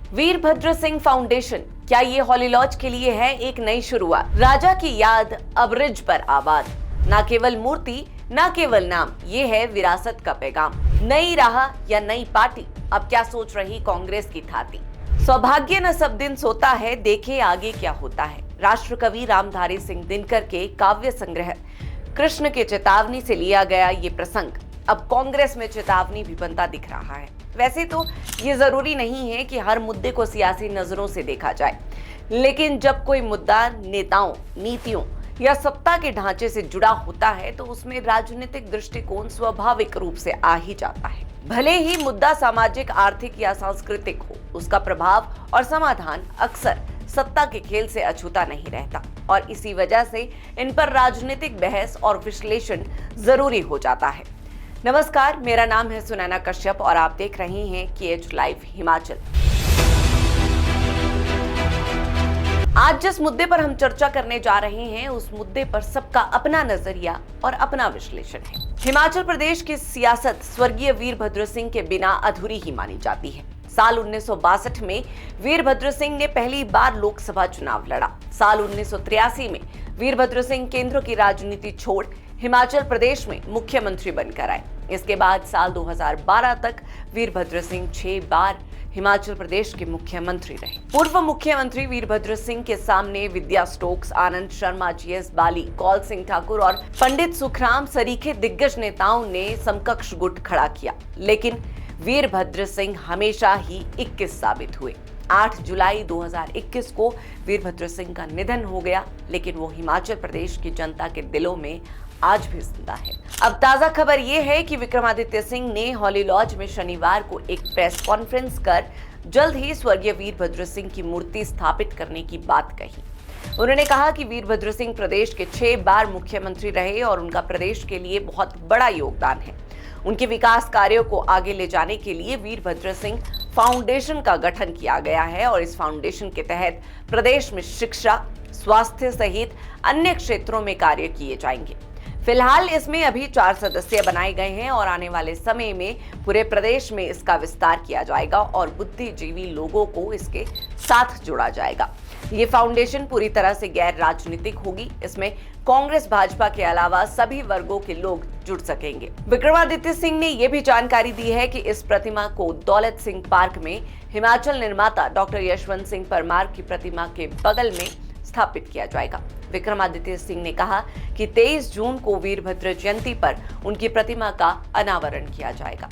Virbhadra Singh foundation, क्या ये Holly Lodge के लिए है एक नई शुरुआत? राजा की याद अब रिज पर आबाद, न केवल मूर्ति न केवल नाम, ये है विरासत का पैगाम। नई राह या नई पार्टी, अब क्या सोच रही कांग्रेस की थाती? सौभाग्य न सब दिन सोता है, देखे आगे क्या होता है। राष्ट्रकवि रामधारी सिंह दिनकर के काव्य संग्रह कृष्ण के चेतावनी से लिया गया ये प्रसंग अब कांग्रेस में चेतावनी भी बनता दिख रहा है। वैसे तो ये जरूरी नहीं है कि हर मुद्दे को सियासी नजरों से देखा जाए, लेकिन जब कोई मुद्दा नेताओं, नीतियों या सत्ता के ढांचे से जुड़ा होता है तो उसमें राजनीतिक दृष्टिकोण स्वाभाविक रूप से आ ही जाता है। भले ही मुद्दा सामाजिक, आर्थिक या सांस्कृतिक हो, उसका प्रभाव और समाधान अक्सर सत्ता के खेल से अछूता नहीं रहता और इसी वजह से इन पर राजनीतिक बहस और विश्लेषण जरूरी हो जाता है। नमस्कार, मेरा नाम है सुनैना कश्यप और आप देख रहे हैं KH लाइव हिमाचल। आज जिस मुद्दे पर हम चर्चा करने जा रहे हैं, उस मुद्दे पर सबका अपना नजरिया और अपना विश्लेषण है। हिमाचल प्रदेश की सियासत स्वर्गीय वीरभद्र सिंह के बिना अधूरी ही मानी जाती है। साल 1962 में वीरभद्र सिंह ने पहली बार लोकसभा चुनाव लड़ा। साल 1983 में वीरभद्र सिंह केंद्र की राजनीति छोड़ हिमाचल प्रदेश में मुख्यमंत्री बनकर आए। इसके बाद साल 2012 तक वीरभद्र सिंह 6 बार हिमाचल प्रदेश के मुख्यमंत्री रहे। पूर्व मुख्यमंत्री वीरभद्र सिंह के सामने विद्या स्टोक्स, आनंद शर्मा, GS बाली, कौल सिंह ठाकुर और पंडित सुखराम सरीखे दिग्गज नेताओं ने समकक्ष गुट खड़ा किया, लेकिन वीरभद्र सिंह हमेशा ही 21 साबित हुए। 8 जुलाई 2021 को वीरभद्र सिंह का निधन हो गया, लेकिन वो हिमाचल प्रदेश की जनता के दिलों में आज भी जिंदा है। अब ताजा खबर ये है कि विक्रमादित्य सिंह ने हॉली लॉज में शनिवार को एक प्रेस कॉन्फ्रेंस कर जल्द ही स्वर्गीय वीरभद्र सिंह की मूर्ति स्थापित करने की बात कही। उन्होंने कहा कि वीरभद्र सिंह प्रदेश के 6 बार मुख्यमंत्री रहे और उनका प्रदेश के लिए बहुत बड़ा योगदान है। उनके विकास कार्यों को आगे ले जाने के लिए वीरभद्र सिंह फाउंडेशन का गठन किया गया है और इस फाउंडेशन के तहत प्रदेश में शिक्षा, स्वास्थ्य सहित अन्य क्षेत्रों में कार्य किए जाएंगे। फिलहाल इसमें अभी 4 सदस्य बनाए गए हैं और आने वाले समय में पूरे प्रदेश में इसका विस्तार किया जाएगा और बुद्धिजीवी लोगों को इसके साथ जोड़ा जाएगा। ये फाउंडेशन पूरी तरह से गैर राजनीतिक होगी। इसमें कांग्रेस, भाजपा के अलावा सभी वर्गों के लोग जुड़ सकेंगे। विक्रमादित्य सिंह ने यह भी जानकारी दी है कि इस प्रतिमा को दौलत सिंह पार्क में हिमाचल निर्माता डॉक्टर यशवंत सिंह परमार की प्रतिमा के बगल में स्थापित किया जाएगा। विक्रमादित्य सिंह ने कहा कि 23 जून को वीरभद्र जयंती पर उनकी प्रतिमा का अनावरण किया जाएगा।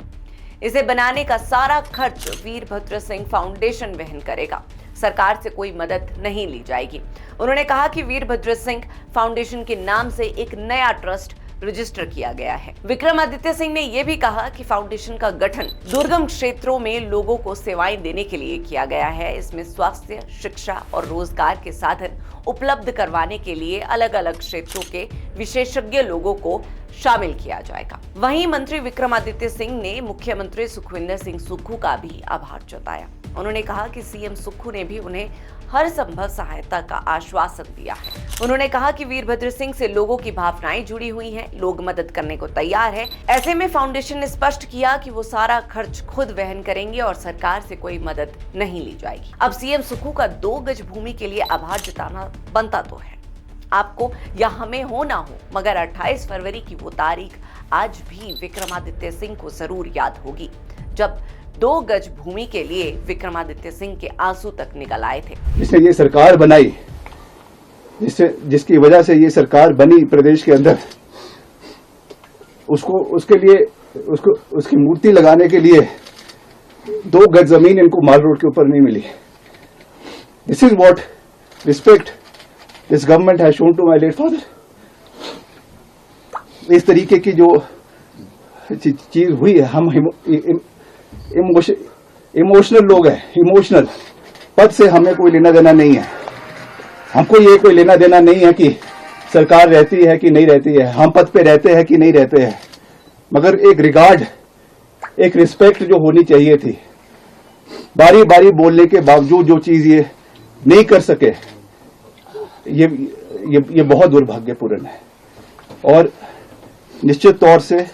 इसे बनाने का सारा खर्च वीरभद्र सिंह फाउंडेशन वहन करेगा। सरकार से कोई मदद नहीं ली जाएगी। उन्होंने कहा कि वीरभद्र सिंह फाउंडेशन के नाम से एक नया ट्रस्ट रजिस्टर किया गया है। विक्रमादित्य सिंह ने यह भी कहा कि फाउंडेशन का गठन दुर्गम क्षेत्रों में लोगों को सेवाएं देने के लिए किया गया है। इसमें स्वास्थ्य, शिक्षा और रोजगार के साधन उपलब्ध करवाने के लिए अलग अलग क्षेत्रों के विशेषज्ञ लोगों को शामिल किया जाएगा। वहीं मंत्री विक्रमादित्य सिंह ने मुख्यमंत्री सुखविंदर सिंह सुक्खू का भी आभार जताया। उन्होंने कहा कि CM सुक्खू ने भी उन्हें हर संभव सहायता का आश्वासन दिया है। उन्होंने कहा कि वीरभद्र सिंह से लोगों की भावनाएं जुड़ी हुई हैं, लोग मदद करने को तैयार है। ऐसे में फाउंडेशन ने स्पष्ट किया कि वो सारा खर्च खुद वहन करेंगे और सरकार से कोई मदद नहीं ली जाएगी। अब CM सुक्खू का 2 गज भूमि के लिए आभार जताना बनता तो है, आपको या हमें हो ना हो, मगर 28 फरवरी की वो तारीख आज भी विक्रमादित्य सिंह को जरूर याद होगी, जब 2 गज भूमि के लिए विक्रमादित्य सिंह के आंसू तक निकल आए थे। जिसने ये सरकार बनाई, जिसकी वजह से ये सरकार बनी प्रदेश के अंदर, उसकी मूर्ति लगाने के लिए 2 गज जमीन इनको माल रोड के ऊपर नहीं मिली। This is what respect this government has shown to my late father. इस तरीके की जो चीज हुई है, हम इमोशनल लोग हैं। इमोशनल पद से हमें कोई लेना देना नहीं है। हमको ये कोई लेना देना नहीं है कि सरकार रहती है कि नहीं रहती है, हम पद पे रहते हैं कि नहीं रहते हैं, मगर एक रिगार्ड, एक रिस्पेक्ट जो होनी चाहिए थी। बारी बारी बोलने के बावजूद जो चीज ये नहीं कर सके, ये बहुत दुर्भाग्यपूर्ण है और निश्चित तौर से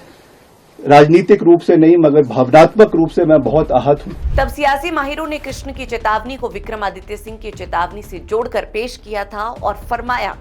राजनीतिक रूप से नहीं मगर भावनात्मक रूप से मैं बहुत आहत हूं। तब सियासी माहिरों ने कृष्ण की चेतावनी को विक्रमादित्य सिंह की चेतावनी से जोड़कर पेश किया था और फरमाया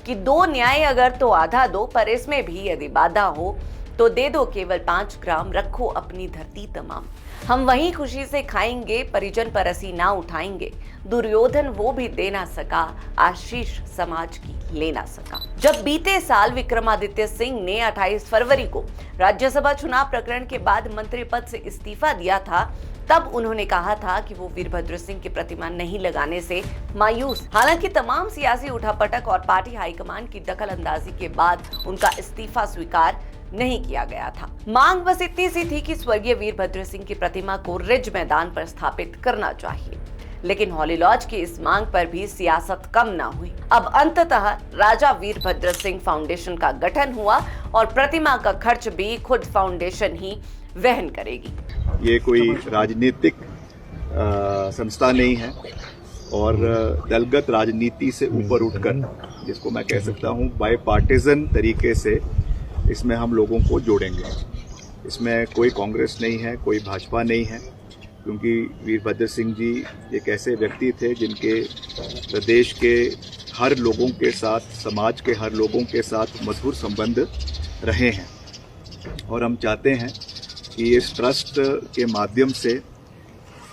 कि दो न्याय अगर तो आधा दो, पर इसमें भी यदि बाधा हो तो दे दो केवल 5 ग्राम, रखो अपनी धरती तमाम। हम वहीं खुशी से खाएंगे, परिजन पर असी ना उठाएंगे। दुर्योधन वो भी दे ना सका, आशीष समाज की ले ना सका। जब बीते साल विक्रमादित्य सिंह ने 28 फरवरी को राज्यसभा चुनाव प्रकरण के बाद मंत्री पद से इस्तीफा दिया था, तब उन्होंने कहा था कि वो वीरभद्र सिंह की प्रतिमा नहीं लगाने से मायूस। हालांकि तमाम सियासी उठापटक और पार्टी हाईकमान की दखलंदाजी के बाद उनका इस्तीफा स्वीकार नहीं किया गया था। मांग बस इतनी सी थी कि स्वर्गीय वीरभद्र सिंह की प्रतिमा को रिज मैदान पर स्थापित करना चाहिए, लेकिन हॉली लॉज की इस मांग पर भी सियासत कम ना हुई। अब अंततः राजा वीरभद्र सिंह फाउंडेशन का गठन हुआ और प्रतिमा का खर्च भी खुद फाउंडेशन ही वहन करेगी। ये कोई राजनीतिक संस्था नहीं है और दलगत राजनीति से ऊपर उठकर, जिसको मैं कह सकता हूँ बाय पार्टीजन तरीके से, इसमें हम लोगों को जोड़ेंगे। इसमें कोई कांग्रेस नहीं है, कोई भाजपा नहीं है, क्योंकि वीरभद्र सिंह जी एक ऐसे व्यक्ति थे जिनके प्रदेश के हर लोगों के साथ, समाज के हर लोगों के साथ मधुर संबंध रहे हैं। और हम चाहते हैं कि इस ट्रस्ट के माध्यम से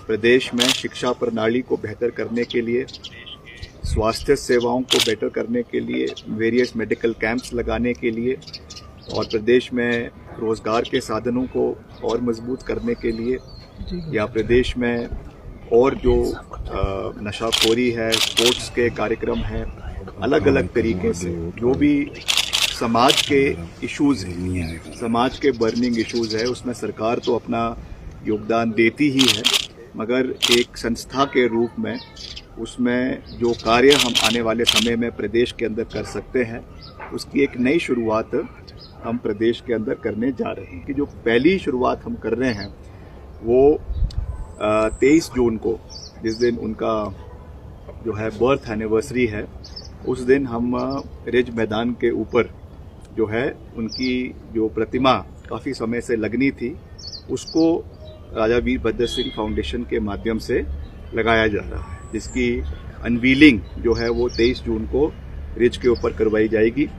प्रदेश में शिक्षा प्रणाली को बेहतर करने के लिए, स्वास्थ्य सेवाओं को बेहतर करने के लिए, वेरियस मेडिकल कैंप्स लगाने के लिए और प्रदेश में रोजगार के साधनों को और मजबूत करने के लिए, या प्रदेश में और जो नशाखोरी है, स्पोर्ट्स के कार्यक्रम हैं, अलग अलग तरीके से जो भी समाज के इश्यूज हैं, समाज के बर्निंग इश्यूज है, उसमें सरकार तो अपना योगदान देती ही है, मगर एक संस्था के रूप में उसमें जो कार्य हम आने वाले समय में प्रदेश के अंदर कर सकते हैं, उसकी एक नई शुरुआत हम प्रदेश के अंदर करने जा रहे हैं। कि जो पहली शुरुआत हम कर रहे हैं वो 23 जून को, जिस दिन उनका जो है बर्थ एनिवर्सरी है, उस दिन हम रिज मैदान के ऊपर जो है उनकी जो प्रतिमा काफ़ी समय से लगनी थी, उसको राजा वीरभद्र सिंह फाउंडेशन के माध्यम से लगाया जा रहा है, जिसकी अनवीलिंग जो है वो 23 जून को रिज के ऊपर करवाई जाएगी।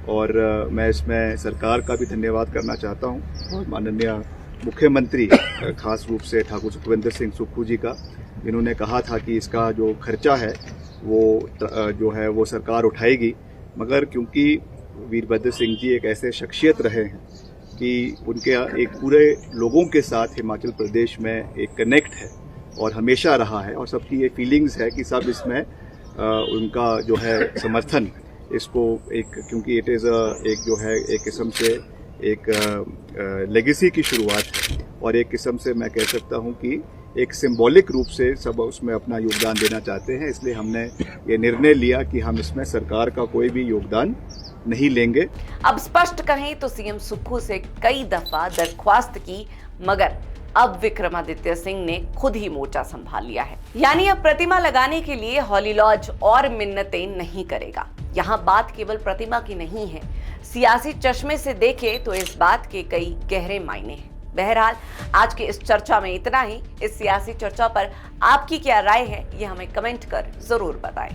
और मैं इसमें सरकार का भी धन्यवाद करना चाहता हूँ, माननीय मुख्यमंत्री खास रूप से ठाकुर सुखविंदर सिंह सुक्खू जी का, जिन्होंने कहा था कि इसका जो खर्चा है वो जो है वो सरकार उठाएगी, मगर क्योंकि वीरभद्र सिंह जी एक ऐसे शख्सियत रहे हैं कि उनके एक पूरे लोगों के साथ हिमाचल प्रदेश में एक कनेक्ट है और हमेशा रहा है, और सबकी ये फीलिंग्स है कि सब इसमें उनका जो है समर्थन, इसको एक, क्योंकि इट इज़ एक जो है एक किस्म से एक लेगेसी की शुरुआत है, और एक किस्म से मैं कह सकता हूँ कि एक सिंबॉलिक रूप से सब उसमें अपना योगदान देना चाहते हैं। इसलिए हमने ये निर्णय लिया कि हम इसमें सरकार का कोई भी योगदान नहीं लेंगे। अब स्पष्ट कहें तो सीएम सुक्खू से कई दफा दरख्वास्त की, मगर अब विक्रमादित्य सिंह ने खुद ही मोर्चा संभाल लिया है। यानी अब प्रतिमा लगाने के लिए हॉली लॉज और मिन्नतें नहीं करेगा। यहाँ बात केवल प्रतिमा की नहीं है, सियासी चश्मे से देखे तो इस बात के कई गहरे मायने हैं। बहरहाल आज की इस चर्चा में इतना ही। इस सियासी चर्चा पर आपकी क्या राय है, ये हमें कमेंट कर जरूर बताएं।